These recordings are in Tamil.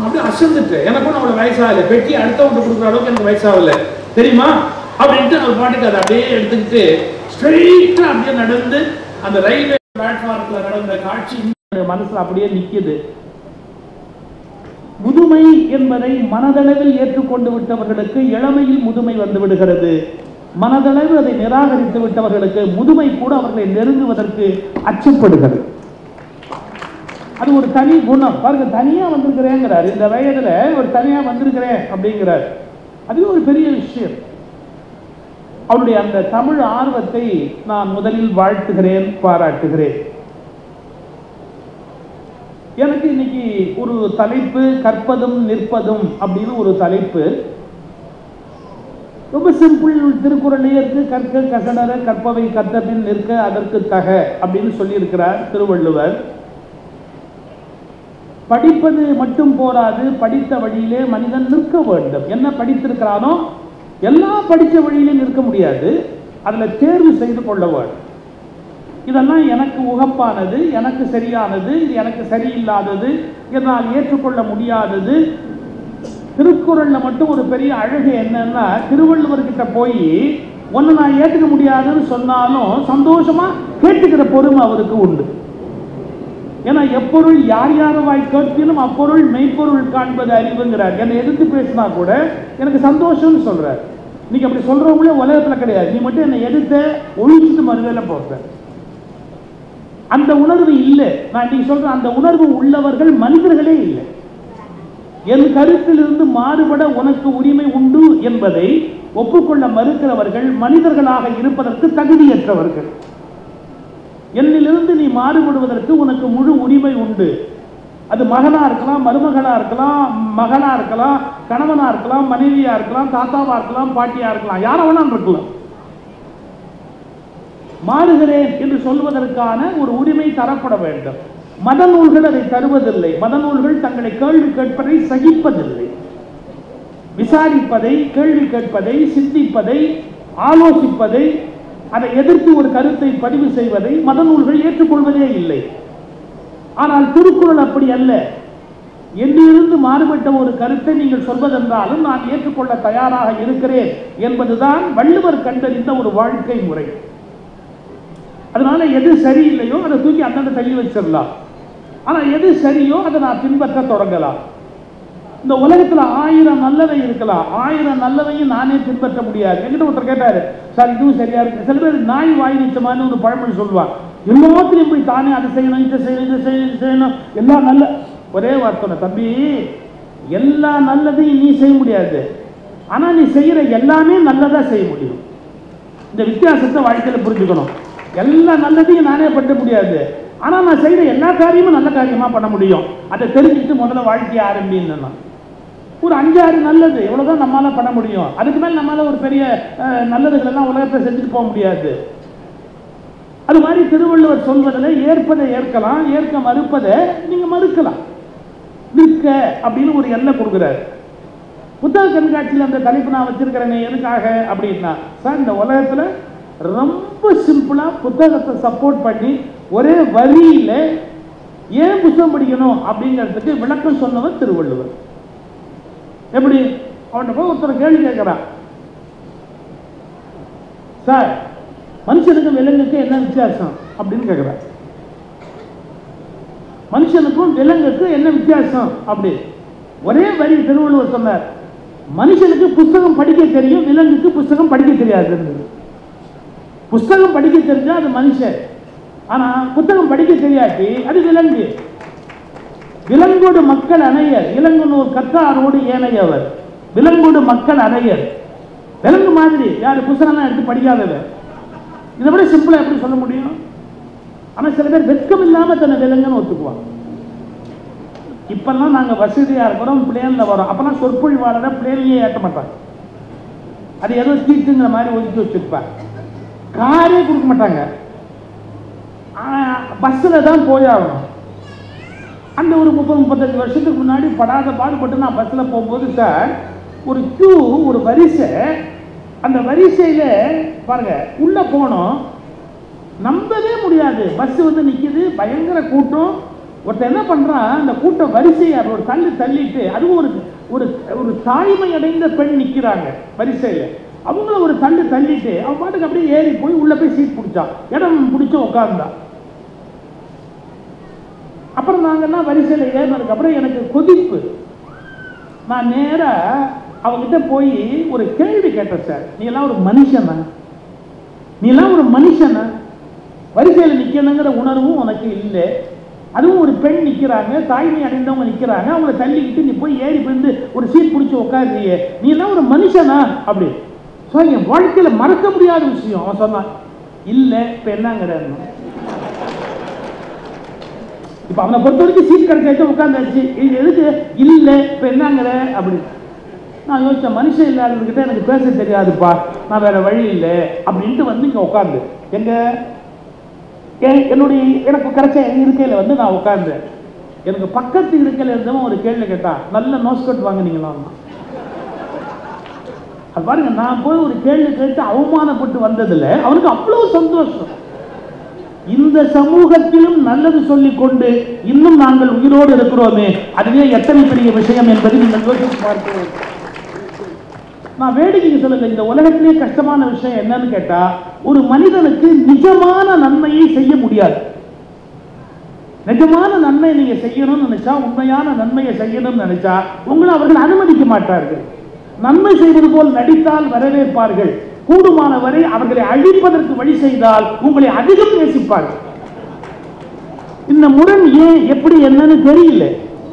அப்படியே அசந்துட்டு, எனக்கும் அவ்வளவு வயசாகல, பெட்டி அடுத்தவங்க கொடுக்குற அளவுக்கு எனக்கு வயசாகல தெரியுமா அப்படின்ட்டு அவர் பாட்டுக்கு அதை அப்படியே எடுத்துக்கிட்டு ஸ்ட்ரெயிட்டா அப்படியே நடந்து அந்த ரயில்வே பிளாட்ஃபார்ம்ல நடந்த காட்சி மனசுல அப்படியே நிக்குது. முதுமை என்பதை மனதளவில் ஏற்றுக்கொண்டு விட்டவர்களுக்கு இளமையில் முதுமை வந்து விடுகிறது. மனதளவில் அதை நிராகரித்து விட்டவர்களுக்கு முதுமை கூட அவர்களை நெருங்குவதற்கு அச்சப்படுகிறது. அது ஒரு தனி குணம். பாருங்க, தனியா வந்திருக்கிறேங்கிறார், இந்த வயதுல ஒரு தனியா வந்திருக்கிறேன் அப்படிங்கிறார். அது ஒரு பெரிய விஷயம். அவருடைய அந்த தமிழ் ஆர்வத்தை நான் முதலில் வாழ்த்துகிறேன், பாராட்டுகிறேன். எனக்கு இன்னைக்கு ஒரு தலைப்பு கற்பதும் நிற்பதும் அப்படின்னு ஒரு தலைப்பு. ரொம்ப சிம்பிள், திருக்குறளையே இருக்கு. கற்க கசடர கற்பவை கற்றபின் நிற்க அதற்கு தக அப்படின்னு சொல்லி இருக்கிறார் திருவள்ளுவர். படிப்பது மட்டும் போராது, படித்த வழியிலே மனிதன் நிற்க வேண்டும். என்ன படித்திருக்கிறானோ எல்லாம் படித்த வழியிலே நிற்க முடியாது, அதுல தேர்வு செய்து கொள்ள வேண்டும். இதெல்லாம் எனக்கு உகப்பானது, எனக்கு சரியானது, இது எனக்கு சரியில்லாதது, என்னால் ஏற்றுக்கொள்ள முடியாதது. திருக்குறள்ல மட்டும் ஒரு பெரிய அழகு என்னன்னா, திருவள்ளுவர்கிட்ட போய் ஒன்னு நான் ஏற்றுக்க முடியாதுன்னு சொன்னாலும் சந்தோஷமா கேட்டுக்கிற பொறுமை அவருக்கு உண்டு. ஏன்னா எப்பொருள் யார் யாரவாய் கேட்பினும் அப்பொருள் மெய்ப்பொருள் காண்பது அறிவுங்கிறார். என்னை எதிர்த்து பேசினா கூட எனக்கு சந்தோஷம்னு சொல்றார். இன்னைக்கு அப்படி சொல்றவங்களே உலகத்துல கிடையாது. நீ மட்டும் என்னை எதிர்த்த ஒழிச்சுட்டு மறுவேல போற அந்த உணர்வு இல்லை. நான் இன்னைக்கு சொல்றேன், அந்த உணர்வு உள்ளவர்கள் மனிதர்களே இல்லை. என் கருத்திலிருந்து மாறுபட உனக்கு உரிமை உண்டு என்பதை ஒப்புக்கொள்ள மறுக்கிறவர்கள் மனிதர்களாக இருப்பதற்கு தகுதியற்றவர்கள். என்னிலிருந்து நீ மாறுபடுவதற்கு உனக்கு முழு உரிமை உண்டு. அது மகனா இருக்கலாம், மருமகளா இருக்கலாம், மகளா இருக்கலாம், கணவனா இருக்கலாம், மனைவியா இருக்கலாம், தாத்தாவா இருக்கலாம், பாட்டியா இருக்கலாம், யார வேணாலும் இருக்கலாம். மாறுகிறேன் என்று சொல்வதற்கான ஒரு உரிமை தரப்பட வேண்டும். மத நூல்கள் அதை தருவதில்லை. மத நூல்கள் தங்களை கேள்வி கேட்பதை சகிப்பதில்லை. விசாரிப்பதை, கேள்வி கேட்பதை, சிந்திப்பதை, ஆலோசிப்பதை, அதை எதிர்த்து ஒரு கருத்தை பதிவு செய்வதை மத நூல்கள் ஏற்றுக்கொள்வதே இல்லை. ஆனால் திருக்குறள் அப்படி அல்ல. என்னிலிருந்து மாறுபட்ட ஒரு கருத்தை நீங்கள் சொல்வதென்றாலும் நான் ஏற்றுக்கொள்ள தயாராக இருக்கிறேன் என்பதுதான் வள்ளுவர் கண்டறிந்த ஒரு வாழ்க்கை முறை. அதனால எது சரியில்லையோ அதை தூக்கி அந்தந்த தள்ளி வச்சிடலாம். ஆனா எது சரியோ அதை நான் பின்பற்ற தொடங்கலாம். இந்த உலகத்துல 1000 நல்லவை இருக்கலாம், 1000 நல்லவையும் நானே பின்பற்ற முடியாது. என்கிட்ட ஒருத்தர் கேட்டாரு, சார் இதுவும் சரியா இருக்கு. சில பேர் நாய் வாய் நிச்சயமான ஒரு பழமொழி சொல்லுவான், எல்லாத்திலையும் போய் தானே அதை செய்யணும், இதை செய்யணும், இதை செய்யணும், எல்லாம் நல்ல. ஒரே வார்த்தை, தம்பி, எல்லா நல்லதையும் நீ செய்ய முடியாது, ஆனா நீ செய்யற எல்லாமே நல்லதா செய்ய முடியும். இந்த வித்தியாசத்தை வாழ்க்கையில புரிஞ்சுக்கணும். எல்லா நல்லதையும் நானே பண்ண முடியாது, ஆனா நான் செய்யற எல்லா காரியமும் நல்ல காரியமா பண்ண முடியும். அதை தெரிஞ்சுட்டு முதல்ல வாழ்க்கையை ஆரம்பின்னு ஒரு 5-6 நல்லது எவ்வளவுதான் நம்மளால பண்ண முடியும். அதுக்கு மேல நம்மளால ஒரு பெரிய நல்லதுகள் எல்லாம் உலகத்தை செஞ்சுட்டு போக முடியாது. அது மாதிரி திருவள்ளுவர் சொல்வதில் ஏற்பதை ஏற்கலாம், ஏற்க மறுப்பதை நீங்க மறுக்கலாம். நிற்க அப்படின்னு ஒரு எண்ணெய் கொடுக்குறாரு. புத்தக கண்காட்சியில் அந்த தலைப்பு நான் வச்சிருக்கிறேன் எதுக்காக அப்படின்னா, சார் இந்த உலகத்துல ரொம்ப சிம்பிளா புத்தகத்தை சப்போர்ட் பண்ணி ஒரே வரியில ஏன் புத்தகம் படிக்கணும் அப்படிங்கிறதுக்கு விளக்கம் சொன்னவர் திருவள்ளுவர். எப்படி? அவன்கிட்ட போய் ஒருத்தர் கேள்வி கேட்கிறான், சார் மனுஷனுக்கும் விலங்குக்கு என்ன வித்தியாசம் அப்படின்னு கேட்கிறார். மனுஷனுக்கும் விலங்குக்கு என்ன வித்தியாசம் அப்படி ஒரே வரி திருவள்ளுவர் சொன்னார். மனுஷனுக்கு புஸ்தகம் படிக்க தெரியும், விலங்குக்கு புஸ்தகம் படிக்க தெரியாது. புஸ்தகம் படிக்க தெரிஞ்சா அது மனுஷன், ஆனா புத்தகம் படிக்க தெரியாட்டி அது விலங்கு. விலங்கோடு மக்கள் அணையர், இளங்குனோர் கற்றாரோடு ஏனையவர். விலங்கோடு மக்கள் அணையர். விலங்கு மாதிரி யாரு புத்தகம் எடுத்து படிக்காதவர். இதை விட சிம்பிளா எப்படி சொல்ல முடியும்? ஆனா சில பேர் வெட்கம் இல்லாம தன்னை விலங்குன்னு ஒத்துக்குவாங்க. இப்பெல்லாம் நாங்க வசதியா இருக்கிறோம், பிளேன்ல வரோம். அப்பெல்லாம் சொற்பொழிவாளரை பிளேன்லயே ஏற்ற மாட்டாங்க, அது ஏதோ சீட்டுங்கிற மாதிரி ஒதுக்கி வச்சிருப்பாங்க. காரே கொடுக்க மாட்டாங்க, பஸ்ல தான் போயாகணும். அந்த ஒரு 30-35 வருஷத்துக்கு முன்னாடி படாத பாடுபட்டு நான் பஸ்ல போகும்போது சார் ஒரு கியூ, ஒரு வரிசை, அந்த வரிசையில பாருங்க உள்ள போனோம், நம்பவே முடியாது. பஸ் வந்து நிக்குது, பயங்கர கூட்டம், ஒருத்தர் என்ன பண்றான், அந்த கூட்டம் வரிசையை ஒரு தள்ளி தள்ளிட்டு, அதுவும் ஒரு ஒரு ஒரு தாய்மை அடைந்த பெண் நிக்கிறாங்க வரிசையில, அவங்கள ஒரு தள்ளிட்டு அவன் பாட்டுக்கு அப்படியே ஏறி போய் உள்ள போய் சீட் பிடிச்சான், இடம் பிடிச்சு உட்கார்ந்தா. அப்புறம் நாங்கன்னா வரிசையில ஏறினதுக்கு அப்புறம் எனக்கு கொதிப்பு. நான் நேரா அவங்கிட்ட போய் ஒரு கேள்வி கேட்டேன், சார் நீ எல்லாம் ஒரு மனுஷனா, நீ எல்லாம் ஒரு மனுஷனா, வரிசையில் நிக்கணுங்கிற உணர்வும் உனக்கு இல்லை, அதுவும் ஒரு பெண் நிக்கிறாங்க, தாய்மை அடைந்தவங்க நிக்கிறாங்க, அவங்கள தள்ளிக்கிட்டு நீ போய் ஏறி போயிருந்து ஒரு சீட் பிடிச்சி உட்காருறியே, நீ எல்லாம் ஒரு மனுஷனா அப்படி. ஸோ என் வாழ்க்கையில மறக்க முடியாத விஷயம். அவன் சொன்னான், இல்லை இப்ப என்னங்கிற. இப்ப அவனை பொறுத்த வரைக்கும் சீட் கிடைச்சாச்சு, உட்காந்தாச்சு, இது எதுக்கு இல்லை இப்ப என்னங்கிற அப்படி. நான் யோசிச்சேன், மனுஷன் இல்லாதவர்கிட்ட எனக்கு பேச தெரியாதுப்பா, நான் வேற வழி இல்லை அப்படின்ட்டு வந்து இங்க உட்காந்து எங்க என்னுடைய எனக்கு கிடைச்ச இருக்கையில வந்து நான் உட்கார்ந்தேன். எனக்கு பக்கத்து இருக்கையில இருந்தவன் ஒரு கேள்வி கேட்டான், நல்ல நோஸ்கட் வாங்கினீங்களா. அது பாருங்க, நான் போய் ஒரு கேள்வி கேட்டு அவமானப்பட்டு வந்ததுல அவனுக்கு அவ்வளவு சந்தோஷம். இந்த சமூகத்திலும் நல்லது சொல்லிக் கொண்டு இன்னும் நாங்கள் உயிரோடு இருக்கிறோமே, அதுவே எத்தனை பெரிய விஷயம் என்பதை நீங்கள் யோசித்து பார்க்கிறோம். நான் வேடிக்கைக்கு சொல்லல, இந்த உலகத்திலே கஷ்டமான விஷயம் என்னன்னு கேட்டா, ஒரு மனிதனுக்கு நிஜமான நன்மையை செய்ய முடியாது. நிஜமான நன்மை நீங்க செய்யணும்னு நினைச்சா, உண்மையான நன்மையை செய்யணும்னு நினைச்சா உங்களை அவர்கள் அனுமதிக்க மாட்டார்கள். நன்மை செய்வது போல் நடித்தால் வரவேற்பார்கள், கூடுமான வரை அவர்களை அழிப்பதற்கு வழி செய்தால் உங்களை அதிகம் நேசிப்பார்கள். இந்த முரண் ஏன் எப்படி என்னன்னு தெரியல.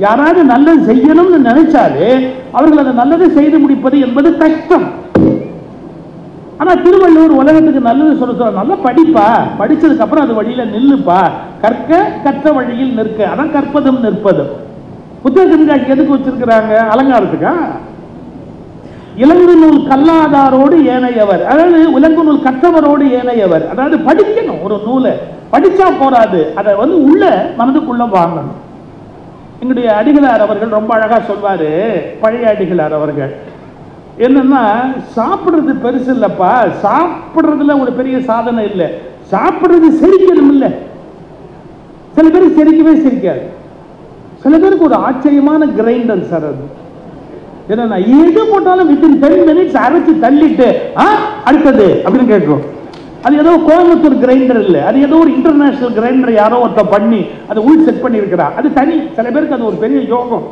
யாராவது நல்லது செய்யணும்னு நினைச்சாலே அவர்கள் அதை நல்லதை செய்து முடிப்பது என்பது கஷ்டம். ஆனா திருவள்ளுவர் உலகத்துக்கு நல்லது சொல்ல, நல்லா படிப்பா, படிச்சதுக்கு அப்புறம் அது வழியில நில்லுப்பா, கற்க கற்ற வழியில் நிற்க, அதான் கற்பதும் நிற்பதும். புத்தக கண்காட்சி எதுக்கு வச்சிருக்கிறாங்க? அலங்காரத்துக்கா? இலங்கு நூல் கல்லாதாரோடு ஏனையவர், அதாவது இலங்கு நூல் கற்றவரோடு ஏனையவர். அதாவது படிக்கணும், ஒரு நூலை படிச்சா போராது, அதை வந்து உள்ள மனதுக்குள்ள வாங்கணும். எங்களுடைய அடிகளார் அவர்கள் ரொம்ப அழகா சொல்வாரு, பழைய அடிகளார் அவர்கள், என்னன்னா சாப்பிடுறது பெருசு இல்லப்பா, சாப்பிடுறதுல ஒரு பெரிய சாதனை இல்லை, சாப்பிடுறது செரிக்கணும் இல்லை. சில பேருக்கு செரிக்கவே செரிக்காது, சில பேருக்கு ஒரு ஆச்சரியமான கிரைண்டர் சார் அது. ஏன்னா எது போட்டாலும் வித்தின் 10 minutes அரைச்சு தள்ளிட்டு அடுத்தது அப்படின்னு கேட்கும். அது ஏதோ கோயம்புத்தூர் கிரைண்டர் இல்லை, அது ஏதோ ஒரு இன்டர்நேஷனல் கிரைண்டர் யாரோ ஒருத்த பண்ணி அதை உள் செட் பண்ணி இருக்கிறா, அது தனி. சில பேருக்கு அது ஒரு பெரிய யோகம்.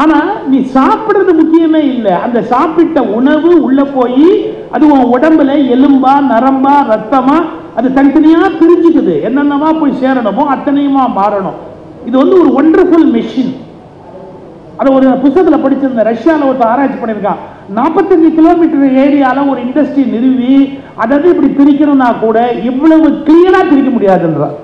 ஆனா நீ சாப்பிடுறது முக்கியமே இல்லை, அந்த சாப்பிட்ட உணவு உள்ள போய் அது உன் உடம்புல எலும்பா நரம்பா ரத்தமா அது தனித்தனியா பிரிஞ்சுக்குது, என்னென்னவா போய் சேரணுமோ அத்தனையுமா மாறணும். இது வந்து ஒரு ஒண்டர்ஃபுல் மெஷின். அதை ஒரு புத்தகத்தில் படிச்சிருந்த, ரஷ்யாவில் ஒரு ஆராய்ச்சி பண்ணியிருக்கான். 45 கிலோமீட்டர் ஏரியால ஒரு இண்டஸ்ட்ரி நிறுவி அதாவது இப்படி பிரிக்கணும்னா கூட இவ்வளவு கிளியரா பிரிக்க முடியாதுன்றார்.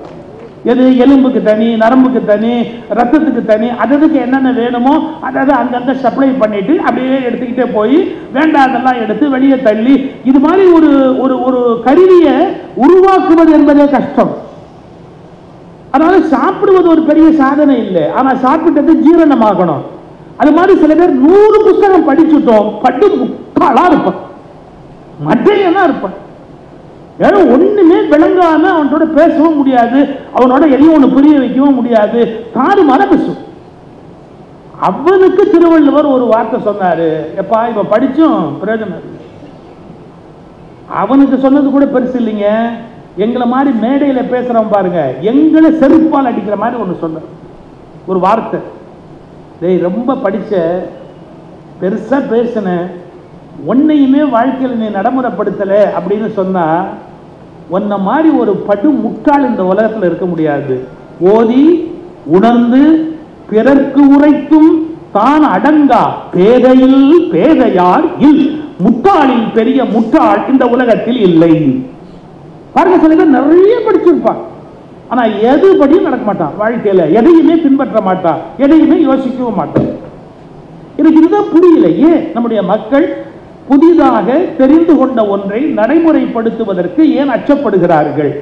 எது எலும்புக்கு தனி, நரம்புக்கு தனி, ரத்தத்துக்கு தனி, அதுக்கு என்னென்ன வேணுமோ அதாவது அங்கங்க சப்ளை பண்ணிட்டு அப்படியே எடுத்துக்கிட்டே போய் வேண்டாதெல்லாம் எடுத்து வெளியே தள்ளி, இது மாதிரி ஒரு ஒரு ஒரு கருவியை உருவாக்குவது என்பதே கஷ்டம். அதனால சாப்பிடுவது ஒரு பெரிய சாதனை இல்லை, ஆனா சாப்பிட்டது ஜீரணமாகணும். அது மாதிரி சில பேர் 100 புத்தகம் படிச்சுட்டோம், பட்டு முட்டாளா இருப்பான், மட்டையனா இருப்பான், ஏன்னா ஒண்ணுமே விளங்காம அவனோட பேசவும் முடியாது, அவனோட எதையும் ஒண்ணு புரிய வைக்கவும் முடியாது, தாறுமாற பேசும். அவனுக்கு திருவள்ளுவர் ஒரு வார்த்தை சொன்னாரு, எப்பா இப்ப படிச்சும் பிரயோஜனம். அவனுக்கு சொன்னது கூட பெருசு இல்லைங்க, எங்களை மாதிரி மேடையில பேசுறோம் பாருங்க, எங்களை செருப்பால் அடிக்கிற மாதிரி ஒண்ணு சொன்ன ஒரு வார்த்தை. டேய் ரொம்ப படிச்ச, பெருசா பேசின, ஒன்னையுமே வாழ்க்கையில் நீ நடைமுறைப்படுத்தல அப்படின்னு சொன்னா உன்ன மாதிரி ஒரு படு முட்டாள் இந்த உலகத்தில் இருக்க முடியாது. ஓதி உணர்ந்து பிறர்க்கு உரைத்தும் தான் அடங்கா பேதையில் பேதையார் இல், முட்டாளில் பெரிய முட்டாள் இந்த உலகத்தில் இல்லை. பாருங்க, சில பேர் நிறைய படிச்சிருப்பான், ஆனா எதுபடியும் நடக்க மாட்டான், வாழ்க்கையில எதையுமே பின்பற்ற மாட்டான், எதையுமே யோசிக்கவும் மாட்டான். எனக்கு இதுதான் புரியல, ஏன் நம்முடைய மக்கள் புதிதாக தெரிந்து கொண்ட ஒன்றை நடைமுறைப்படுத்துவதற்கு ஏன் அச்சப்படுகிறார்கள்?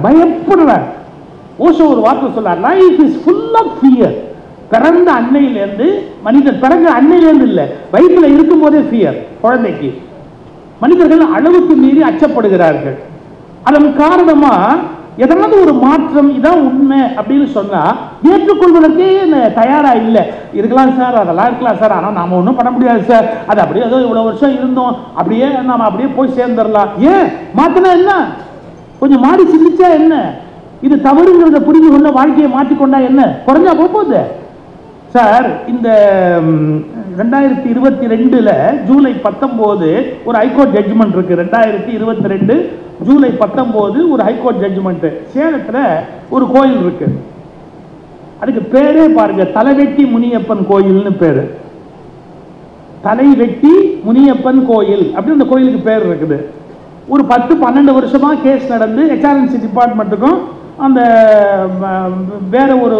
பயப்படுறார். ஓஷோ ஒரு வார்த்தை சொல்றார், life is full of fear. பிறந்த அன்னையிலிருந்து மனிதன், பிறந்த அன்னையிலிருந்து இல்ல, வயிற்றுல இருக்கும் போதே ஃபியர். குழந்தைக்கு மனிதர்கள் அளவுக்கு மீறி அச்சப்படுகிறார்கள். அதன் காரணமா எதனாவது ஒரு மாற்றம் இதான் உண்மை அப்படின்னு சொன்னா ஏற்றுக்கொள்வதற்கே தயாரா இல்லை. இருக்கலாம் சார், அதெல்லாம் இருக்கலாம் சார், ஆனா நாம ஒன்றும் பண்ண முடியாது சார், அது அப்படியே ஏதோ இவ்வளவு வருஷம் இருந்தோம், அப்படியே நாம அப்படியே போய் சேர்ந்துடலாம். ஏன் மாத்தினா என்ன, கொஞ்சம் மாறி சிந்திச்சா என்ன, இது தவறுங்கிறத புரிஞ்சு கொண்ட வாழ்க்கையை மாற்றிக்கொண்டா என்ன, குறைஞ்சா போகுது சார். இந்த 2022 ஜூலை 19 ஒரு ஹைகோர்ட் ஜட்ஜ்மெண்ட் இருக்கு. 2022 ஜூலை 19 ஒரு ஹைகோர்ட் ஜட்ஜ்மெண்ட். சேலத்துல ஒரு கோயில் இருக்கு, அதுக்கு பேரே பாருங்க, தலைவெட்டி முனியப்பன் கோயில்னு பேரு. தலைவெட்டி முனியப்பன் கோயில் அப்படின்னு அந்த கோயிலுக்கு பேர் இருக்குது. ஒரு 10-12 வருஷமா கேஸ் நடந்து HRNC டிபார்ட்மெண்ட்டுக்கும் அந்த வேற ஒரு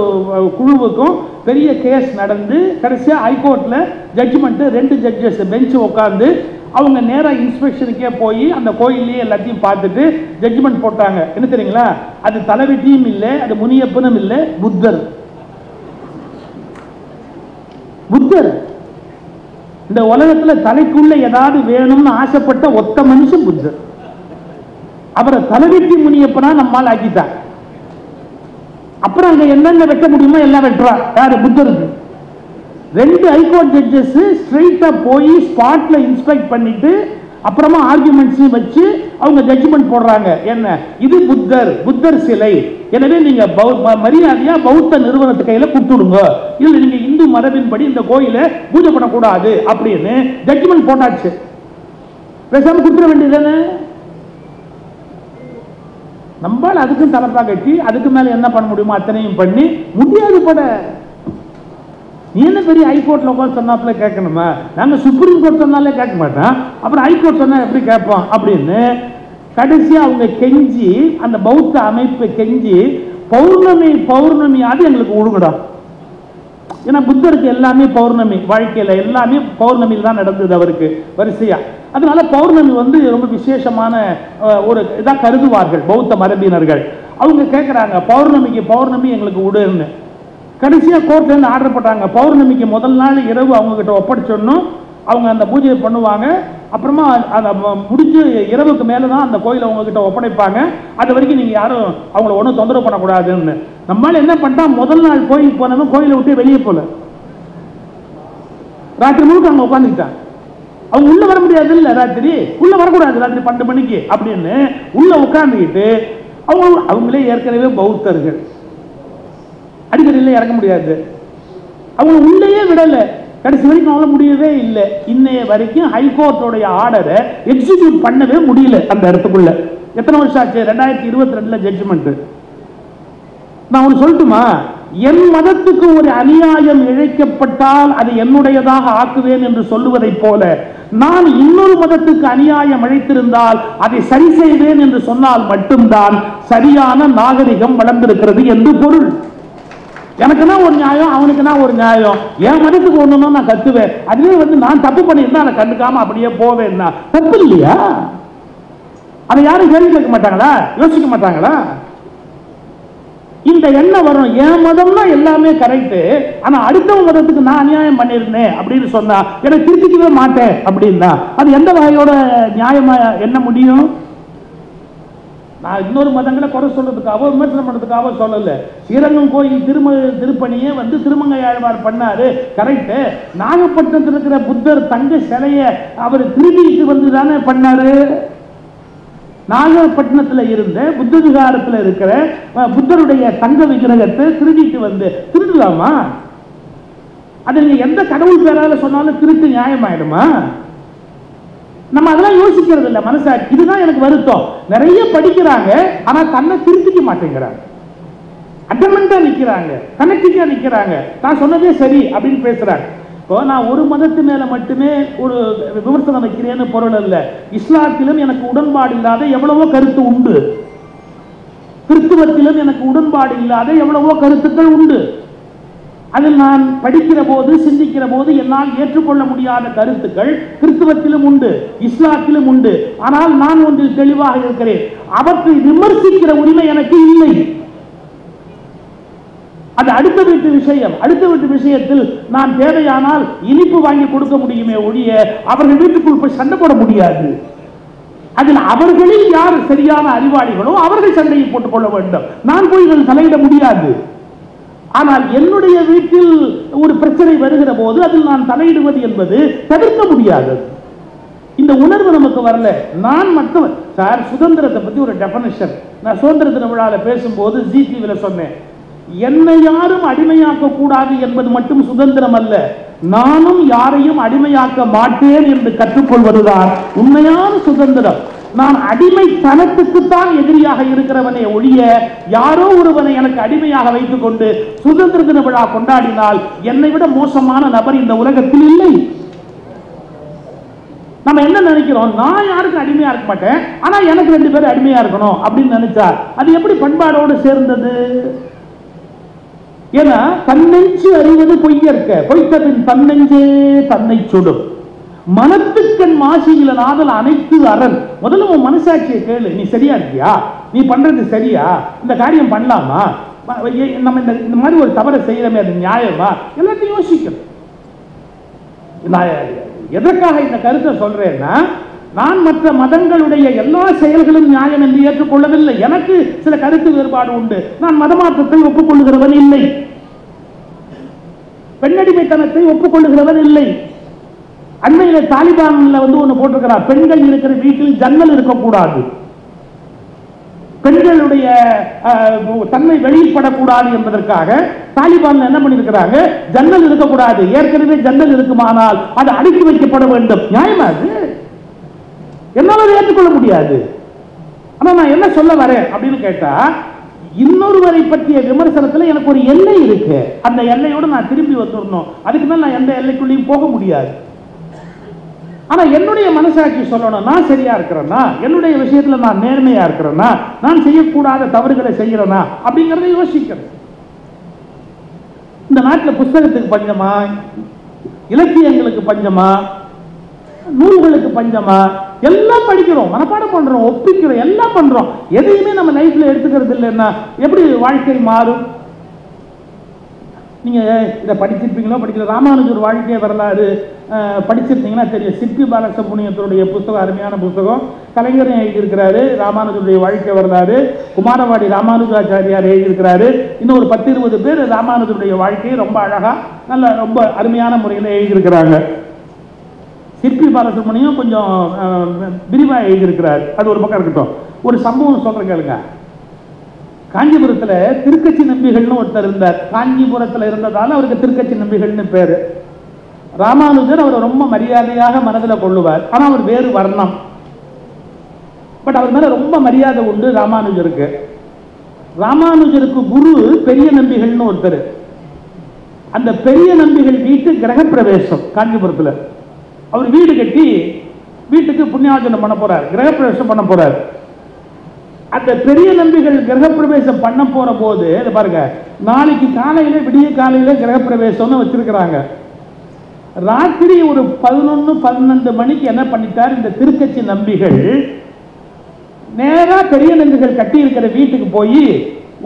குழுவுக்கும் பெரிய கேஸ் நடந்து கடைசியா ஹைகோர்ட்ல ஜட்ஜ்மெண்ட் 2 ஜட்ஜஸ் பெஞ்ச் உட்கார்ந்து அவங்க நேரா இன்ஸ்பெக்ஷனுக்கே போய் அந்த கோயிலே எல்லாத்தையும் பார்த்துட்டு ஜட்ஜ்மெண்ட் போட்டாங்க. என்ன தெரியுங்களா, அது தலைவெட்டியும் இல்லை, அது முனியப்பனும் இல்லை, புத்தர். புத்தர் இந்த உலகத்துல தலைக்குள்ள ஏதாவது வேணும்னு ஆசைப்பட்ட ஒத்த மனுஷன் புத்தர். அவரை தலைவெட்டி முனியப்பனா நம்மால் ஆக்கிட்டாங்க. அப்புறம் அங்க என்னென்ன வெட்ட முடியுமோ எல்லாம் வெட்டுறார். யாரு, புத்தருக்கு. 2 ஹைகோர்ட் ஜட்ஜஸ் ஸ்ட்ரெயிட்டா போய் ஸ்பாட்ல இன்ஸ்பெக்ட் பண்ணிட்டு அப்புறமா ஆர்குமெண்ட்ஸ் வச்சு அவங்க ஜட்ஜ்மெண்ட் போடுறாங்க. என்ன, இது புத்தர், புத்தர் சிலை, எனவே நீங்க மரியாதையா பௌத்த நிறுவனத்து கையில கொடுத்துடுங்க, இல்ல நீங்க இந்து மரபின்படி இந்த கோயிலை பூஜை பண்ணக்கூடாது அப்படின்னு ஜட்ஜ்மெண்ட் போட்டாச்சு. பேசாம கொடுத்துட வேண்டியதானே. நம்மளால அதுக்கும் தலைப்பா கட்டி அதுக்கு மேல என்ன பண்ண முடியுமோ அத்தனையும் பண்ணி முடியாது பட. நீ என்ன பெரிய ஹைகோர்ட்ல உட்காந்து சொன்னாப்புல கேட்கணுமா, நாங்க சுப்ரீம் கோர்ட் சொன்னாலே கேட்க மாட்டோம், அப்புறம் ஹைகோர்ட் சொன்னா எப்படி கேட்போம் அப்படின்னு கடைசியா அவங்க கெஞ்சி, அந்த பௌத்த அமைப்பு கெஞ்சி, பௌர்ணமி பௌர்ணமியாவது எங்களுக்கு ஒழுங்குடா. ஏன்னா புத்தருக்கு எல்லாமே பௌர்ணமி, வாழ்க்கையில எல்லாமே பௌர்ணமியில் தான் நடந்தது அவருக்கு வரிசையா. அதனால பௌர்ணமி ரொம்ப விசேஷமான ஒரு இதா கருதுவார்கள் பௌத்த மரபினர்கள். அவங்க கேட்கிறாங்க, பௌர்ணமிக்கு பௌர்ணமி எங்களுக்கு விடுன்னு. கடைசியா கோர்ட்ல இருந்து ஆர்டர் போட்டாங்க, பௌர்ணமிக்கு முதல் நாள் இரவு அவங்க கிட்ட ஒப்படைச்சோன்னும் அவங்க அந்த பூஜையை பண்ணுவாங்க. அப்புறமா அதை முடிஞ்சு இரவுக்கு மேலதான் அந்த கோயிலை உங்ககிட்ட ஒப்படைப்பாங்க. அது வரைக்கும் நீங்க யாரும் அவங்கள ஒன்றும் தொந்தரவு பண்ணக்கூடாதுன்னு. நம்மளால என்ன பண்ணிட்டா, முதல் நாள் கோயிலுக்கு போனவங்க கோயிலை விட்டு வெளியே போல, ராத்திரி முழுக்க அவங்க உட்காந்துக்கிட்டாங்க. அவங்க உள்ள வர முடியாது இல்ல, ராத்திரி உள்ள வரக்கூடாது, ராத்திரி 12 மணிக்கு அப்படின்னு உள்ள உட்கார்ந்துக்கிட்டு அவங்களே ஏற்கனவே பௌத்தர்கள், அடிக்கடியில் இறங்க முடியாது, அவங்க உள்ளேயே விடல. கடைசி வரைக்கும் அவங்கள முடியவே இல்லை. இன்னைய வரைக்கும் ஹைகோர்ட்டோடைய ஆர்டரை எக்ஸிக்யூட் பண்ணவே முடியல அந்த இடத்துக்குள்ள. எத்தனை வருஷம் ஆச்சு? 2022 ஜட்ஜ்மெண்ட். நான் ஒன்று சொல்லட்டுமா, என் மதத்துக்கு ஒரு அநியாயம் இழைக்கப்பட்டால் அதை என்னுடையதாக ஆக்குவேன் என்று சொல்லுவதை போல, நான் இன்னொரு மதத்துக்கு அநியாயம் இழைத்திருந்தால் அதை சரி செய்வேன் என்று சொன்னால் மட்டும்தான் சரியான நாகரிகம் வளர்ந்திருக்கிறது என்று பொருள். எனக்குன்னா ஒரு நியாயம், அவனுக்குன்னா ஒரு நியாயம், என் மதத்துக்கு ஒண்ணுன்னா நான் கத்துவேன். அதுவே நான் தப்பு பண்ணியிருந்தா அதை கண்டுக்காம அப்படியே போவேன்னா தப்பு இல்லையா? அதை யாரும் கேள்வி கேட்க மாட்டாங்களா, யோசிக்க மாட்டாங்களா? இந்த எண்ணம் வரும், என் மதம்னா எல்லாமே கரெக்ட், ஆனா அடுத்த மதத்துக்கு நான் அநியாயம் பண்ணிருந்தேன் அப்படின்னு சொன்னா எனக்கு திருத்திக்கவே மாட்டேன் அப்படின்னா அது எந்த வகையோட நியாயமா என்ன முடியும்? நான் இன்னொரு மதங்களை குறை சொல்றதுக்காக விமர்சனம் பண்றதுக்காக சொல்லல. ஸ்ரீரங்கம் கோயில் திருப்பணியை திருமங்கை ஆழ்வார் பண்ணாரு, கரெக்ட். நாகப்பட்டினத்தில் இருக்கிற புத்தர் தங்க சிலைய அவர் திருடிட்டு தானே பண்ணாரு. நாகப்பட்டினத்தில் இருந்த புத்த விகாரத்தில் இருக்கிற புத்தருடைய தங்க விக்கிரகத்தை திருடிட்டு திருடலாமா? அது நீங்க எந்த கடவுள் பேரால சொன்னாலும் திருட்டு நியாயமாயிடுமா? நம்ம அதெல்லாம் யோசிக்கிறது இல்லை மனசாட்சி. இதுதான் எனக்கு வருத்தம். நிறைய படிக்கிறாங்க, ஆனா தன்னை திருத்திக்க மாட்டேங்கிறாங்க, அடமெண்டா நிக்கிறாங்க, கனெக்டிக்கா நிக்கிறாங்க, நான் சொன்னதே சரி அப்படின்னு பேசுறாங்க. இப்போ நான் ஒரு மதத்து மேல மட்டுமே ஒரு விமர்சனம் வைக்கிறேன்னு பொருள் அல்ல. இஸ்லாத்திலும் எனக்கு உடன்பாடு இல்லாத எவ்வளவோ கருத்து உண்டு, கிறிஸ்துவத்திலும் எனக்கு உடன்பாடு இல்லாத எவ்வளவோ கருத்துக்கள் உண்டு. அதில் நான் படிக்கிற போது சிந்திக்கிற போது என்னால் ஏற்றுக்கொள்ள முடியாத கருத்துக்கள் கிறிஸ்துவத்திலும் உண்டு, இஸ்லாத்திலும் உண்டு. ஆனால் நான் ஒன்றில் தெளிவாக இருக்கிறேன், அவற்றை விமர்சிக்கிற உரிமை எனக்கு இல்லை. அது அடுத்த வீட்டு விஷயம். அடுத்த வீட்டு விஷயத்தில் நான் தேவையானால் இனிப்பு வாங்கி கொடுக்க முடியுமே ஒழிய அவர்கள் வீட்டுக்குள் போய் சண்டை போட முடியாது. அதில் அவர்களில் யார் சரியான அறிவாளிகளோ அவர்கள் சண்டையை போட்டுக் கொள்ள வேண்டும். நான் போய் தலையிட முடியாது. ஆனால் என்னுடைய வீட்டில் ஒரு பிரச்சனை வருகிற போது அதில் நான் தலையிடுவது என்பது தவிர்க்க முடியாது. இந்த உணர்வு நமக்கு வரல. நான் மற்றவர் சார் சுதந்திரத்தை பத்தி ஒரு டெபனிஷன் நான் சுதந்திர தின விழாவில் பேசும்போது ஜிடிவியில் சொன்னேன். என்னை யாரும் அடிமையாக்க கூடாது என்பது மட்டும் சுதந்திரம் அல்ல, நானும் யாரையும் அடிமையாக்க மாட்டேன் என்று கற்றுக்கொள்வதுதான் உண்மையான சுதந்திரம். நான் அடிமைத்தனத்துக்குத்தான் எதிரியாக இருக்கிறவனே ஒழிய யாரோ ஒருவனை எனக்கு அடிமையாக வைத்துக் கொண்டு சுதந்திர தின விழா கொண்டாடினால் என்னை விட மோசமான நபர் இந்த உலகத்தில் இல்லை. நம்ம என்ன நினைக்கிறோம், நான் யாருக்கும் அடிமையா இருக்க மாட்டேன், ஆனா எனக்கு 2 பேரும் அடிமையா இருக்கணும் அப்படின்னு நினைச்சா அது எப்படி பண்பாடோடு சேர்ந்தது? ஏன்னா தன்னெஞ்சு அறிவது பொய்யற்க, பொய்த்தபின் தன்னெஞ்சே தன்னை சுடும். மனத்துக்கண் மாசியில நாதல் அனைத்து அரண். முதல்ல உன் மனசாட்சியை கேளு, நீ சரியா இருக்கியா, நீ பண்றது சரியா, இந்த காரியம் பண்ணலாமா, நம்ம இந்த மாதிரி ஒரு தவறை செய்யறமே அது நியாயமா, எல்லாத்தையும் யோசிக்கணும். எதற்காக இந்த கருத்தை சொல்றேன்னா, நான் மற்ற மதங்களுடைய எல்லா செயல்களும் நியாயம் என்று ஏற்றுக்கொள்ளவில்லை. எனக்கு சில கருத்து வேறுபாடு உண்டு. நான் மதமாற்றத்தை ஒப்புக்கொள்ளுகிறவன் இல்லை, பெண்ணடிமைத்தனத்தை ஒப்புக்கொள்ளுகிறவன் இல்லை. அண்மையில தாலிபான்ல ஒண்ணு போட்டிருக்கிறார், பெண்கள் இருக்கிற வீட்டில் ஜன்னல் இருக்கக்கூடாது, பெண்களுடைய தன்மை வெளிப்படக்கூடாது என்பதற்காக தாலிபான் என்ன பண்ணிருக்கிறாங்க, ஜன்னல் இருக்கக்கூடாது. ஏற்கனவே ஜன்னல் இருக்குமானால் அது அடுக்கி வைக்கப்பட வேண்டும். நியாயமா அது? என்னால ஏற்றுக்கொள்ள முடியாது. ஆனா நான் என்ன சொல்ல வரேன் அப்படின்னு கேட்டா, இன்னொருவரை பற்றிய விமர்சனத்தில் எனக்கு ஒரு எல்லை இருக்கு. அந்த எல்லையோடு நான் திரும்பி வந்துடணும். அதுக்கு மேல நான் எந்த எல்லைக்குள்ளேயும் போக முடியாது. ஆனா என்னுடைய மனசாட்சி சொல்லணும், நான் சரியா இருக்கிறேன்னா, என்னுடைய விஷயத்துல நான் நேர்மையா இருக்கிறேன்னா, நான் செய்யக்கூடாத தவறுகளை செய்யறேனா அப்படிங்கறத யோசிக்கிறேன். இந்த நாட்டில் புஸ்தகத்துக்கு பஞ்சமா, இலக்கியங்களுக்கு பஞ்சமா, நூல்களுக்கு பஞ்சமா? எல்லாம் படிக்கிறோம், மனப்பாடம் பண்றோம், ஒப்பிக்கிறோம், எல்லாம் பண்றோம். எதையுமே நம்ம லைஃப்ல எடுத்துக்கிறது இல்லைன்னா எப்படி வாழ்க்கை மாறும்? நீங்க இதை படிச்சிருப்பீங்களோ படிக்கிற ராமானுஜர் வாழ்க்கை வரலாறு படிச்சிருந்தீங்கன்னா தெரியும். சிற்பி பாலசுப்ரமணியத்தினுடைய புத்தகம் அருமையான புத்தகம். கலைஞரும் எழுதியிருக்கிறாரு ராமானுஜருடைய வாழ்க்கை வரலாறு. குமாரவாடி ராமானுஜாச்சாரியார் எழுதியிருக்கிறாரு. இன்னும் ஒரு 10-20 பேர் ராமானுஜருடைய வாழ்க்கையை ரொம்ப அழகா நல்ல ரொம்ப அருமையான முறையில் எழுதியிருக்கிறாங்க. சிற்பி பாலசுப்ரமணியம் கொஞ்சம் விரிவாக எழுதியிருக்கிறார். அது ஒரு பக்கம் இருக்கட்டும். ஒரு சம்பவம் சொல்றேன் கேளுங்க. காஞ்சிபுரத்தில் திருக்கச்சி நம்பிகள்னு ஒருத்தர் இருந்தார். காஞ்சிபுரத்தில் இருந்ததால அவருக்கு திருக்கச்சி நம்பிகள்னு பேரு. ராமானுஜர் அவரை ரொம்ப மரியாதையாக மனதில் கொள்ளுவார். ஆனால் அவர் வேறு வர்ணம். பட் அவர் மேல ரொம்ப மரியாதை உண்டு ராமானுஜருக்கு. ராமானுஜருக்கு குரு பெரிய நம்பிகள்னு ஒருத்தர். அந்த பெரிய நம்பிகள் வீட்டு கிரகப்பிரவேசம் காஞ்சிபுரத்தில். அவர் வீடு கட்டி வீட்டுக்கு புண்ணியார்ஜனம் பண்ண போறார், கிரகப்பிரவேசம் பண்ண போறார். அந்த பெரிய நம்பிகள் கிரகப்பிரவேசம் பண்ண போற போது பாருங்க, நாளைக்கு காலையில விடிய காலையில கிரகப்பிரவேசம்னு வச்சிருக்கிறாங்க. ராத்திரி ஒரு 11-12 மணிக்கு என்ன பண்ணிட்டார் இந்த திருக்கச்சி நம்பிகள், நேரா பெரிய நம்பிகள் கட்டி இருக்கிற வீட்டுக்கு போய்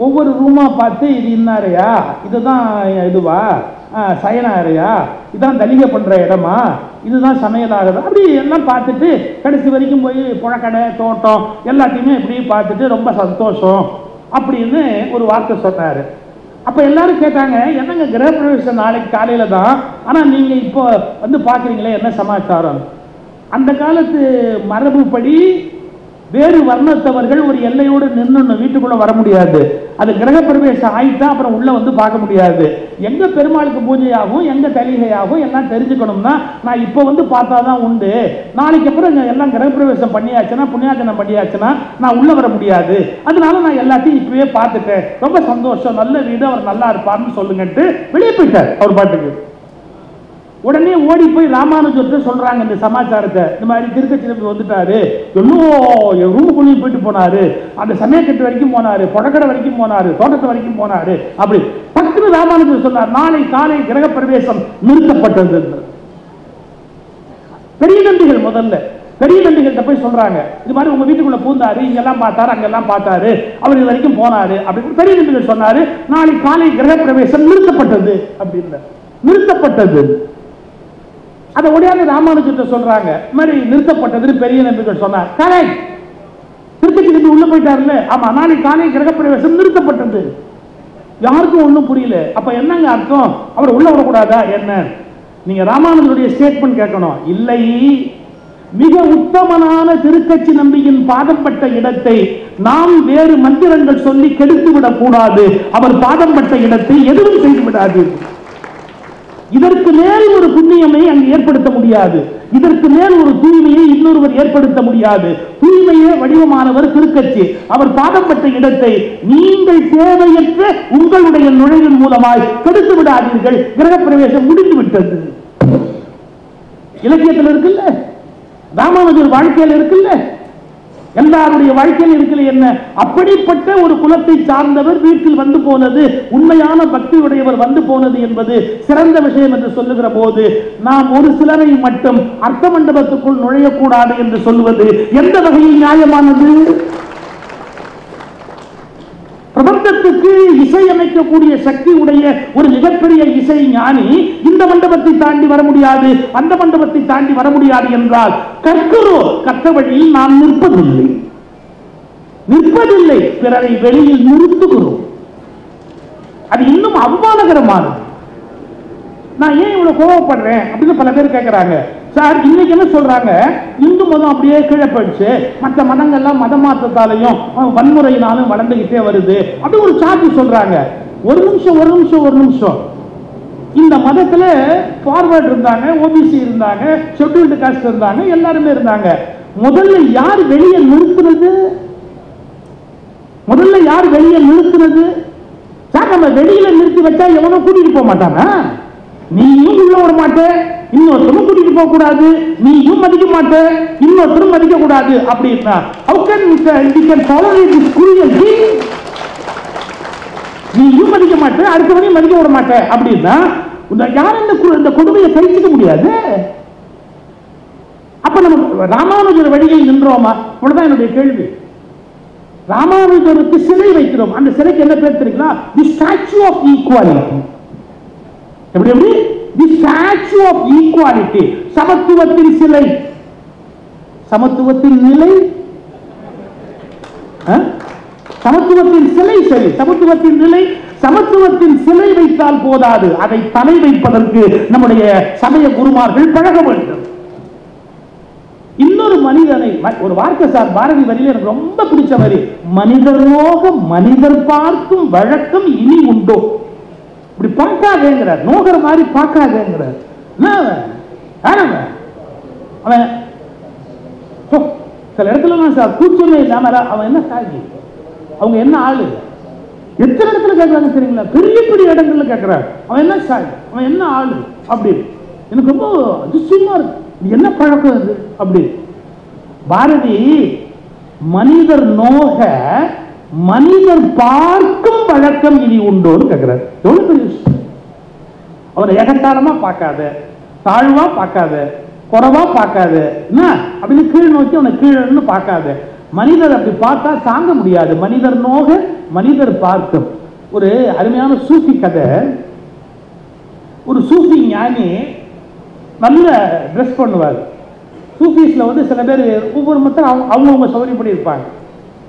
ஒவ்வொரு ரூமா பார்த்து, இது இன்னாரையா, இதுதான் இதுவா சயன அறையா, இதான் தலிகை பண்ற இடமா, இதுதான் சமையலாகுது, அப்படி எல்லாம் பார்த்துட்டு கடைசி வரைக்கும் போய் புழக்கடை தோட்டம் எல்லாத்தையுமே இப்படி பார்த்துட்டு ரொம்ப சந்தோஷம் அப்படின்னு ஒரு வார்த்தை சொன்னாரு. அப்ப எல்லாரும் கேட்டாங்க, என்னங்க கிரகப்பிரவேசம் நாளைக்கு காலையில தான், ஆனா நீங்க இப்போ வந்து பாக்குறீங்களே என்ன சமாச்சாரம்? அந்த காலத்து மரபுப்படி வேறு வர்ணத்தவர்கள் ஒரு எல்லையோடு நின்று வீட்டுக்குள்ள வர முடியாது. அது கிரகப்பிரவேசம் ஆயிட்டா அப்புறம் உள்ள வந்து பார்க்க முடியாது. எங்க பெருமாளுக்கு பூஜையாகும், எங்க தலிகையாகும் எல்லாம் தெரிஞ்சுக்கணும்னா நான் இப்போ வந்து பார்த்தாதான் உண்டு. நாளைக்கு அப்புறம் எல்லாம் கிரகப்பிரவேசம் பண்ணியாச்சுன்னா, புண்ணியாச்சனம் பண்ணியாச்சுன்னா நான் உள்ள வர முடியாது. அதனால நான் எல்லாத்தையும் இப்பவே பார்த்துட்டேன், ரொம்ப சந்தோஷம், நல்ல வீடு, அவர் நல்லா இருப்பார்னு சொல்லுங்கன்ட்டு வெளியே போயிட்டார் அவர் பாட்டுக்கு. உடனே ஓடி போய் ராமானுஜர்கிட்ட சொல்றாங்க இந்த சமாச்சாரத்தை, இந்த மாதிரி திருக்கச்சி நம்பி வந்துட்டாரு, இன்னும் ரூமுக்குள்ளேயும் போயிட்டு போனாரு, அந்த சமயக்கட்டு வரைக்கும் போனாரு, புழக்கடை வரைக்கும் போனாரு, தோட்டத்து வரைக்கும் போனாரு. அப்படி பக்கத்துல ராமானுஜர் சொன்னார், நாளை காலை கிரகப்பிரவேசம் நிறுத்தப்பட்டது. பெரிய நம்பிகள் முதல்ல பெரிய நம்பிகள்கிட்ட போய் சொல்றாங்க, இது மாதிரி உங்க வீட்டுக்குள்ள பூந்தாரு, இங்கெல்லாம் பார்த்தாரு, அங்கெல்லாம் பார்த்தாரு, அவர் இது வரைக்கும் போனாரு அப்படின்னு பெரிய நம்பிகள் சொன்னாரு. நாளை காலை கிரகப்பிரவேசம் நிறுத்தப்பட்டது அப்படின்னு. நிறுத்தப்பட்டது அதை உடையாந்து ராமானுஜத்தை சொல்றாங்க, இந்த மாதிரி நிறுத்தப்பட்டது பெரிய நம்பிக்கை சொன்னார். கரெக்ட், திருக்கட்சி நம்பி உள்ள போயிட்டாருல்ல, ஆமா, நாளைக்கு காலை கிரகப்பிரவேசம் நிறுத்தப்பட்டது. யாருக்கும் ஒன்றும் புரியல. அப்ப என்னங்க அர்த்தம்? அவர் உள்ள விடக்கூடாதா என்ன? நீங்க ராமானுஜருடைய ஸ்டேட்மெண்ட் கேட்கணும். இல்லை, மிக உத்தமனான திருக்கட்சி நம்பியின் பாதம் பட்ட இடத்தை நாம் வேறு மந்திரங்கள் சொல்லி கெடுத்து விடக் கூடாது. அவர் பாதம் பட்ட இடத்தை எதுவும் செய்து விடாது. இதற்கு மேல் ஒரு புண்ணியமை அங்கு ஏற்படுத்த முடியாது. இதற்கு மேல் ஒரு தூய்மையை இன்னொருவர் ஏற்படுத்த முடியாது. தூய்மையே வடிவமானவர் திருக்கட்சி. அவர் பாதம் பட்ட இடத்தை நீங்கள் தேவையற்ற உங்களுடைய நுழைவின் மூலமாய் கெடுத்து விடாதீர்கள். கிரகப்பிரவேசம் முடிந்து விட்டது. இலக்கியத்தில் இருக்குல்ல, ராமானுஜர் வாழ்க்கையில் இருக்குல்ல, எல்லாருடைய வாழ்க்கையில் இருக்குல்ல. என்ன அப்படிப்பட்ட ஒரு குலத்தை சார்ந்தவர் வீட்டில் வந்து போனது, உண்மையான பக்தியுடையவர் வந்து போனது என்பது சிறந்த விஷயம் என்று சொல்லுகிற போது நாம் ஒரு சிலரை மட்டும் அர்த்த மண்டபத்துக்குள் நுழையக்கூடாது என்று சொல்லுவது எந்த வகையில் நியாயமானது? பிரபந்தத்துக்கு இசையமைக்கக்கூடிய சக்தி உடைய ஒரு மிகப்பெரிய இசை ஞானி இந்த மண்டபத்தை தாண்டி வர முடியாது, அந்த மண்டபத்தை தாண்டி வர முடியாது என்றால் கற்கிறோம், கற்ற வழியில் நாம் நிற்பதில்லை, பிறரை வெளியில் நிறுத்துகிறோம். அது இன்னும் அவமானகரமானது. நான் ஏன் இவ்வளவு கோபப்படுறேன் அப்படின்னு பல பேர் கேட்கிறாங்க. சார், இன்னைக்கு என்ன சொல்றாங்க, இந்து மதம் அப்படியே கீழே போயிடுச்சு, மற்ற மதங்கள்லாம் மத மாற்றத்தாலையும் வன்முறையினாலும் வளர்ந்துகிட்டே வருது அப்படி ஒரு சார்ஜ் சொல்றாங்க. ஒரு நிமிஷம். இந்த மதத்துல ஃபார்வர்ட் இருந்தாங்க, ஓபிசி இருந்தாங்க, ஷெட்யூல்டு காஸ்ட் இருந்தாங்க, எல்லாருமே இருந்தாங்க. முதல்ல யார் வெளியே நிறுத்துறது? சார், நம்ம வெளியில நிறுத்தி வச்சா எவனும் கூட்டிட்டு போக மாட்டாங்க. நீயும் உள்ள விட மாட்ட, இன்னொருத்தரும் கூட்டிட்டு போக கூடாது, நீயும் மதிக்க மாட்ட, இன்னொருத்தரும் மதிக்க கூடாது அப்படின்னா how can we can tolerate this cruelty? நீயும் மதிக்க மாட்ட, அடுத்தவனையும் மதிக்க விட மாட்ட அப்படின்னா யாரும் இந்த கொடுமையை சகிச்சுக்க முடியாது. அப்ப நம்ம ராமானுஜர் வழியில் நின்றோமா? இவ்வளவுதான் என்னுடைய கேள்வி. ராமானுஜருக்கு சிலை வைக்கிறோம், அந்த சிலைக்கு என்ன பேர் தெரியுங்களா? தி ஸ்டாச்சு ஆஃப் ஈக்குவாலிட்டி. எப்படி? தி ஸ்டாச்சு ஆஃப் ஈக்குவாலிட்டி, சமத்துவத்தின் சிலை. சமத்துவத்தின் நிலை, சமத்துவத்தின் சிலை சரி, சமத்துவத்தின் நிலை, சமத்துவத்தின் சிலை வைத்தால் போதாது, அதை தலை வைப்பதற்கு நம்முடைய சமய குருமார்கள் பழக வேண்டும். இன்னொரு மனிதனை, ஒரு வார்த்தை சார், பாரதி வரியில் எனக்கு ரொம்ப பிடிச்ச வரி, மனிதரோக மனிதர் பார்க்கும் வழக்கம் இனி உண்டோ. இப்படி பார்க்காதேங்கிறார், நோகிற மாதிரி பார்க்காதேங்கிறார். அவன் சில இடத்துல சார் கூச்சமே இல்லாம அவன் என்ன சாகி, அவங்க என்ன ஆளு, எத்தனை இடத்துல கேட்கறாங்க தெரியுங்களா? பெரிய பெரிய இடங்கள்ல கேட்கிறார், அவன் என்ன சாகி, அவன் என்ன ஆளு அப்படி. எனக்கு ரொம்ப அதிசயமா இருக்கு, என்ன பழக்கம் அது அப்படி. பாரதி மனிதர் நோக மனிதர் பார்க்கும் வழக்கம் இனி உண்டோன்னு கேட்கிறார். எவ்வளவு பெரிய விஷயம். அவனை ஏகத்தாரமா பார்க்காத, தாழ்வா பார்க்காத, குறைவா பார்க்காத, என்ன அப்படின்னு கீழ் நோக்கி அவனை கீழன்னு பார்க்காத. மனிதர் அப்படி பார்த்தா தாங்க முடியாது. மனிதர் நோக மனிதர் பார்க்கும். ஒரு அருமையான சூஃபி கதை. ஒரு சூஃபி ஞானி நல்ல ட்ரெஸ் பண்ணுவார். சூஃபீஸ்ல வந்து சில பேர் ஒவ்வொரு மொத்தம் அவங்கவுங்க சௌகரியப்படி இருப்பாங்க.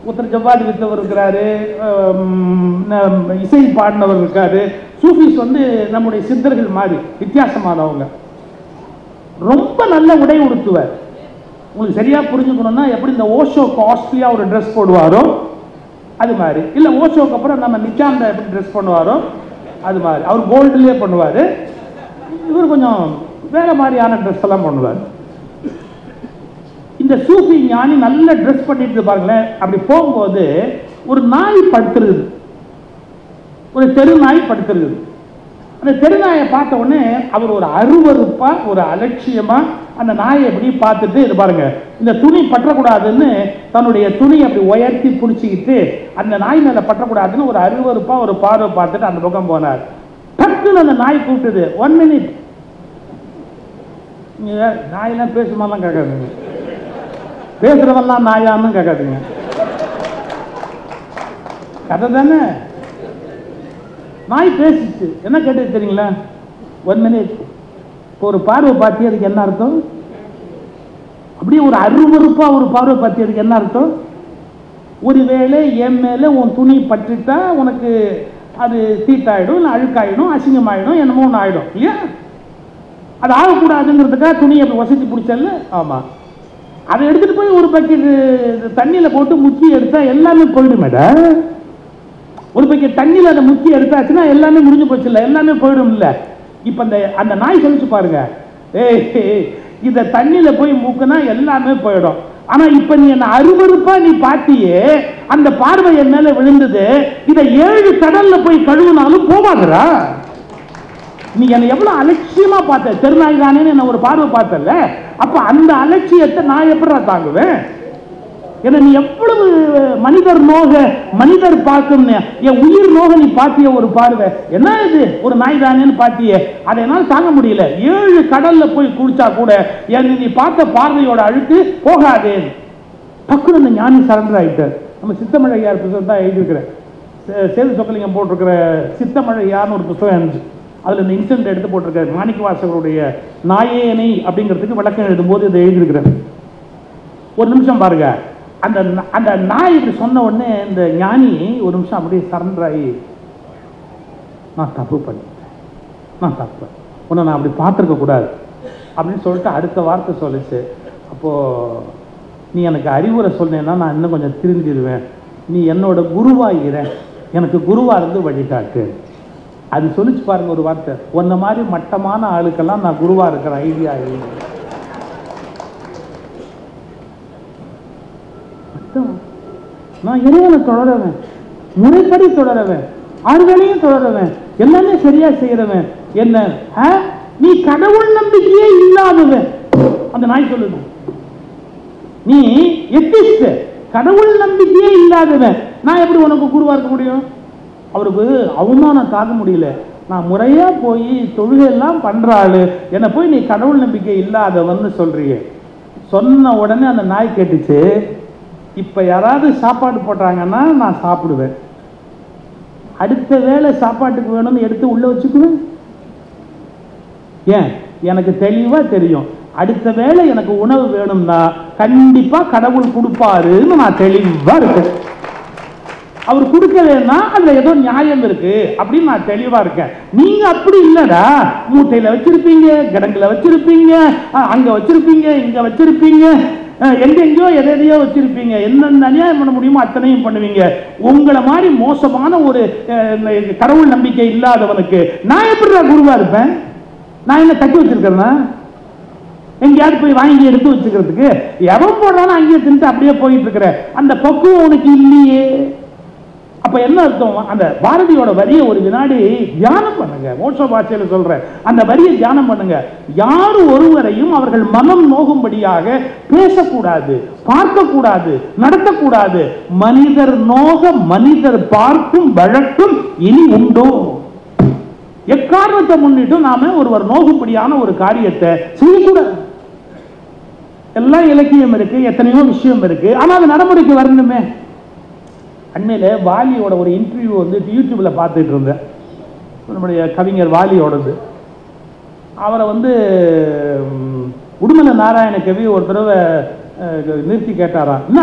ஒருத்தர் ஜவ்வாது வித்தவர் இருக்கிறாரு, இசை பாடினவர் இருக்காரு. சூஃபீஸ் வந்து நம்முடைய சித்தர்கள் மாதிரி வித்தியாசமானவங்க. ரொம்ப நல்ல உடை உடுத்துவார். உங்களுக்கு சரியா புரிஞ்சுக்கணும்னா எப்படி இந்த ஓஷோ காஸ்ட்லியா ஒரு ட்ரெஸ் போடுவாரோ அது மாதிரி, இல்லை ஓஷோக்கு அப்புறம் நம்ம நிச்சாந்த எப்படி ட்ரெஸ் பண்ணுவாரோ அது மாதிரி. அவர் கோல்டுலேயே பண்ணுவார். இவர் கொஞ்சம் வேற மாதிரியான ட்ரெஸ் எல்லாம் பண்ணுவார். இந்த சூஃபி ஞானி நல்ல ட்ரெஸ் பண்ணிட்டு பாருங்களேன். அப்படி போகும்போது ஒரு நாய் படுத்துருது, ஒரு தெரு நாய் படுத்துருது. அந்த தெருநாயை பார்த்த உடனே அவர் ஒரு அருவருப்பா, ஒரு அலட்சியமா அந்த நாயை எப்படி பார்த்துட்டு, இது பாருங்க இந்த துணி பற்றக்கூடாதுன்னு தன்னுடைய துணி அப்படி உயர்த்தி பிடிச்சிக்கிட்டு அந்த நாய் மேல பற்றக்கூடாதுன்னு ஒரு அருவருப்பா ஒரு பார்வை பார்த்துட்டு அந்த பக்கம் போனார். டக்குன்னு அந்த நாய் கூப்பிட்டுது, 1 minute. நாயெல்லாம் பேசுமாலாம் கேட்காதுங்க, பேசுறவெல்லாம் நாயான்னு கேட்காதுங்க, கதை தானே. நாய் பேசிச்சு. என்ன கேட்டது தெரியுங்களா? 1 minute ஒரு பார்வை பார்த்தி அதுக்கு என்ன அர்த்தம்? அப்படியே ஒரு அருவருப்பா ஒரு பார்வை பார்த்தி அதுக்கு என்ன அர்த்தம்? ஒருவேளை என் மேல உன் துணி பற்றிட்டா உனக்கு அது தீட்டாயிடும், இல்லை அழுக்காயிடும், அசிங்கமாயிடும், என்னமோ ஒன்று ஆயிடும் இல்லையா? அது ஆகக்கூடாதுங்கிறதுக்காக துணியை அப்படி வசதி பிடிச்சல. ஆமா, அதை எடுத்துட்டு போய் ஒரு பக்கெட் தண்ணியில போட்டு முக்கி எடுத்தா எல்லாமே போயிடும் மேடம். ஒரு பக்கெட் தண்ணியில் அதை முக்கி எடுத்தாச்சுன்னா எல்லாமே முடிஞ்சு போச்சு இல்லை, எல்லாமே போயிடும் இல்லை. இப்ப அந்த நாய் சொல்லிச்சு பாருங்க, இத தண்ணியில போய் மூக்குனா எல்லாமே போயிடும். ஆனா இப்ப நீ என்ன அருவருப்பா நீ பாத்தியே, அந்த பார்வை என் மேல விழுந்தது, இதை 7 கடல்ல போய் கழுவுனாலும் போவாதுரா. நீ என்ன எவ்வளவு அலட்சியமா பார்த்த, தெருநாய் தானே என்ன ஒரு பார்வை பார்த்தல, அப்ப அந்த அலட்சியத்தை நான் எப்படா தாங்குவேன்? ஏன்னா நீ எவ்வளவு மனிதர் நோக, மனிதர் பார்க்கும் என் உயிர் நோக நீ பாத்திய ஒரு பார்வை, என்ன இது ஒரு நாய் தானேன்னு பாத்தியே, அதை என்னால் தாங்க முடியல. 7 கடல்ல போய் குளிச்சா கூட நீ பார்த்த பார்வையோட அழுக்கு போகாதே. டக்குனு அந்த ஞானி சரண்டர் ஆயிட்டார். நம்ம சித்தமழையார் புத்தகம் தான் எழுதியிருக்கிறேன், சேது சொக்கலிங்கம் போட்டிருக்கிற சித்தமழையார்னு ஒரு புத்தகம் இருந்துச்சு. அதில் இந்த இன்சிடென்ட் எடுத்து போட்டிருக்காரு. மாணிக்க வாசகருடைய நாயேனை அப்படிங்கிறதுக்கு விளக்கம் எழுதும்போது இதை எழுதியிருக்கிறேன். ஒரு நிமிஷம் பாருங்க, அந்த நாய் இப்படி சொன்ன உடனே இந்த ஞானி ஒரு நிமிஷம் அப்படியே சரண்டர் ஆகி, நான் தப்பு பண்ணிட்டேன், நான் தப்பு, உன்னை நான் அப்படி பார்த்துருக்க கூடாது அப்படின்னு சொல்லிட்டு அடுத்த வார்த்தை சொல்லிச்சு. அப்போ நீ எனக்கு அறிவுரை சொன்னேன்னா நான் இன்னும் கொஞ்சம் திருந்திடுவேன், நீ என்னோட குருவாகிற, எனக்கு குருவா இருந்து வழிகாட்டு. அது சொல்லிச்சு பாருங்க ஒரு வார்த்தை, உன்ன மாதிரி மட்டமான ஆளுக்கெல்லாம் நான் குருவா இருக்கிற ஐடியா இல்லை. நான் இறைவனை தொடரவேன், முறைப்படி தொடரவேன், 6 வேளையும் தொடரவேன், எல்லாமே சரியா செய்யறவன். என்ன நீ கடவுள் நம்பிக்கையே இல்லாதவன். அந்த நாய் சொல்லுது, நீ எத்திஸ்ட், கடவுள் நம்பிக்கையே இல்லாதவன், நான் எப்படி உனக்கு குருவா இருக்க முடியும்? அவருக்கு அவமானம் தாக்க முடியல. நான் முறையா போய் தொழுகையெல்லாம் பண்றாளு, என்ன போய் நீ கடவுள் நம்பிக்கை இல்லாதவன்னு சொல்றியே. சொன்ன உடனே அந்த நாய் கேட்டுச்சு, இப்ப யாராவது சாப்பாடு போட்டாங்கன்னா நான் சாப்பிடுவேன், அடுத்த வேளை சாப்பாட்டுக்கு வேணும்னு எடுத்து உள்ள வச்சுக்குவேன். ஏன்? எனக்கு தெளிவா தெரியும், அடுத்த வேளை எனக்கு உணவு வேணும்னா கண்டிப்பா கடவுள் கொடுப்பாருன்னு நான் தெளிவா இருக்கேன். அவர் கொடுக்கலன்னா அதுல ஏதோ நியாயம் இருக்கு அப்படின்னு நான் தெளிவா இருக்கேன். நீங்க அப்படி இல்லடா, மூட்டையில வச்சிருப்பீங்க, கிடங்குல வச்சிருப்பீங்க, அங்க வச்சிருப்பீங்க, இங்க வச்சிருப்பீங்க, எங்கெங்கயோ எதையோ வச்சிருப்பீங்க, என்னென்ன அநியாயம் பண்ண முடியுமோ அத்தனையும் பண்ணுவீங்க. உங்களை மாதிரி மோசமான ஒரு கடவுள் நம்பிக்கை இல்லாதவனுக்கு நான் எப்படி குருவா இருப்பேன்? நான் என்ன தட்டி வச்சிருக்கிறேன்னா எங்கேயாவது போய் வாங்கி எடுத்து வச்சுக்கிறதுக்கு? எவன் போடுறாலும் அங்கேயே தின்ட்டு அப்படியே போயிட்டு இருக்கிற அந்த பக்குவம் உனக்கு இல்லையே. அப்ப என்ன அர்த்தம்? அந்த பாரதியோட வரியை ஒரு வினாடி தியானம் பண்ணுங்க. மோட்ச பாஷையில சொல்றேன், அந்த வரியை தியானம் பண்ணுங்க. யார் ஒருவரையும் அவர்கள் மனம் நோகும்படியாக பேசக்கூடாது, பார்க்கக்கூடாது, நடத்தக்கூடாது. மனிதர் நோக மனிதர் பார்க்கும் வழக்கம் இனி உண்டோ? எக்காரணத்தை முன்னிட்டு நாம ஒருவர் நோகும்படியான ஒரு காரியத்தை செய்யக்கூடாது. எல்லாம் இலக்கியம் இருக்கு, எத்தனையோ விஷயம் இருக்கு, ஆனா அது நடைமுறைக்கு வரணுமே. அண்மையில வாலியோட ஒரு இன்டர்வியூ வந்து யூடியூப்ல பார்த்துட்டு இருந்தேன், நம்முடைய கவிஞர் வாலியோடது. அவரை வந்து உடுமலை நாராயண கவி ஒரு தடவை நிறுத்தி கேட்டாராம், என்ன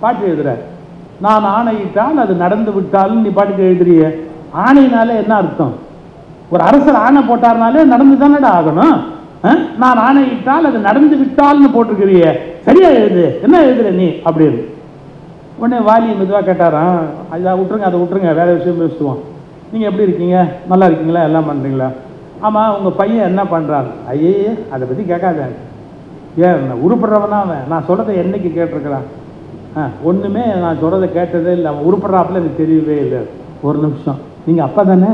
பாட்டு எழுதுற? நான் ஆணையிட்டால் அது நடந்து விட்டால் நீ பாட்டுக்கு எழுதுறிய, ஆணையினால என்ன அர்த்தம்? ஒரு அரசர் ஆணை போட்டார்னாலே நடந்து தானடா ஆகணும். நான் ஆணையிட்டால் அது நடந்து விட்டால்னு போட்டிருக்கிறிய, சரியா எழுது, என்ன எழுதுற நீ அப்படின்னு. உடனே வாலி மெதுவாக கேட்டாராம், அதை விட்டுருங்க, அதை விட்டுருங்க, வேற விஷயம் பேசுவோம். நீங்கள் எப்படி இருக்கீங்க, நல்லா இருக்கீங்களா, எல்லாம் பண்ணுறீங்களா? ஆமாம், உங்கள் பையன் என்ன பண்ணுறாங்க? ஐயே அதை பற்றி கேட்காத, ஏன் உருப்படுறவனா அவன்? நான் சொல்கிறத என்னைக்கு கேட்டிருக்கிறான்? ஒன்றுமே நான் சொல்கிறத கேட்டதே இல்லை, அவன் உருப்படுறாப்புல எனக்கு தெரியவே இல்லை. ஒரு நிமிஷம், நீங்கள் அப்பா தானே?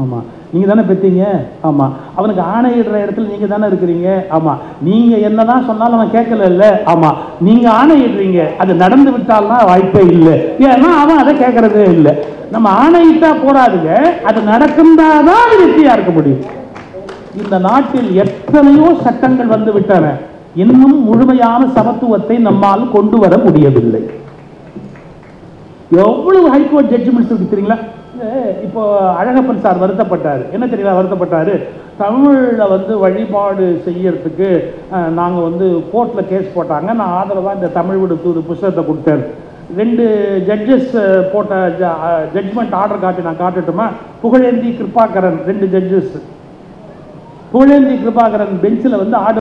ஆமாம். நீங்கள் தானே பெற்றீங்க? ஆமாம். அவனுக்கு ஆணையிடுற இடத்துல நீங்கள் தானே இருக்கிறீங்க? ஆமாம். நீங்கள் என்னதான் சொன்னாலும் அவன் கேட்கல இல்லை? ஆமாம். நீங்கள் ஆணையிடுறீங்க, அது நடந்து விட்டால்னா வாய்ப்பே இல்லை, ஏன்னா அவன் அதை கேட்கறதே இல்லை. நம்ம ஆணையிட்டா போராதுங்க, அது நடக்கும்தான் வெற்றியா இருக்க முடியும். இந்த நாட்டில் எத்தனையோ சட்டங்கள் வந்து விட்டன, இன்னும் முழுமையான சமத்துவத்தை நம்மால் கொண்டு வர முடியவில்லை. எவ்வளவு ஹைகோர்ட் ஜட்ஜ்மெண்ட்ஸ் இருக்கு தெரியுங்களா? இப்போ அழகப்பன் சார் வருத்தப்பட்டார். என்ன தெரியல வருத்தப்பட்டார், தமிழில் வந்து வழிபாடு செய்யறதுக்கு நாங்கள் வந்து கோர்ட்டில் கேஸ் போட்டாங்க, நான் ஆதரவாக இந்த தமிழ் விடு தூது புஸ்தகத்தை கொடுத்தேன். 2 ஜட்ஜஸ் போட்ட ஜட்ஜ்மெண்ட் ஆர்டர் காட்டி நான் காட்டட்டுமா? புகழேந்தி கிருபாகரன் 2 ஜட்ஜஸ். புகழேந்தி கிருபாகரன் பெஞ்சில் வந்து ஆர்டர்